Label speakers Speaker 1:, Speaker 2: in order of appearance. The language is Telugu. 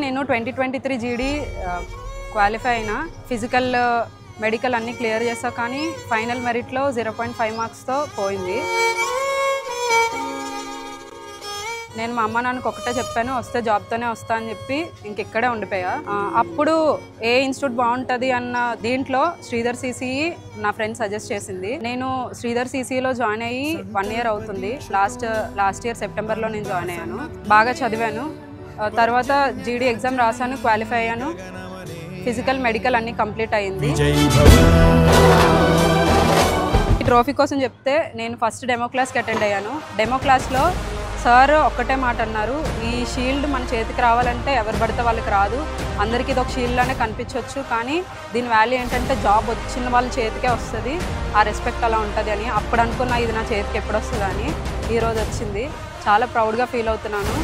Speaker 1: నేను 2023 జీడీ క్వాలిఫై అయినా. ఫిజికల్ మెడికల్ అన్నీ క్లియర్ చేసా, కానీ ఫైనల్ మెరిట్లో 0.5 మార్క్స్తో పోయింది. నేను మా అమ్మ నాన్నకు ఒకటే చెప్పాను, వస్తే జాబ్తోనే వస్తా అని చెప్పి ఇంకెక్కడే ఉండిపోయా. అప్పుడు ఏ ఇన్స్టిట్యూట్ బాగుంటుంది అన్న దీంట్లో శ్రీధర్ సిసిఈ నా ఫ్రెండ్ సజెస్ట్ చేసింది. నేను శ్రీధర్ సిసిఈలో జాయిన్ అయ్యి 1 ఇయర్ అవుతుంది. లాస్ట్ ఇయర్ సెప్టెంబర్లో నేను జాయిన్ అయ్యాను. బాగా చదివాను. తర్వాత జీడీ ఎగ్జామ్ రాశాను, క్వాలిఫై అయ్యాను. ఫిజికల్ మెడికల్ అన్నీ కంప్లీట్ అయ్యింది. ఈ ట్రోఫీ కోసం చెప్తే నేను ఫస్ట్ డెమో క్లాస్కి అటెండ్ అయ్యాను. డెమో క్లాస్లో సార్ ఒక్కటే మాట అన్నారు, ఈ షీల్డ్ మన చేతికి రావాలంటే ఎవరు పడితే వాళ్ళకి రాదు, అందరికీ ఇది ఒక షీల్డ్లానే కనిపించవచ్చు, కానీ దీని వాల్యూ ఏంటంటే జాబ్ వచ్చిన వాళ్ళ చేతికే వస్తుంది, ఆ రెస్పెక్ట్ అలా ఉంటుంది అని. అప్పుడు అనుకున్నా ఇది నా చేతికి ఎప్పుడు వస్తుందని. ఈరోజు వచ్చింది. చాలా ప్రౌడ్గా ఫీల్ అవుతున్నాను.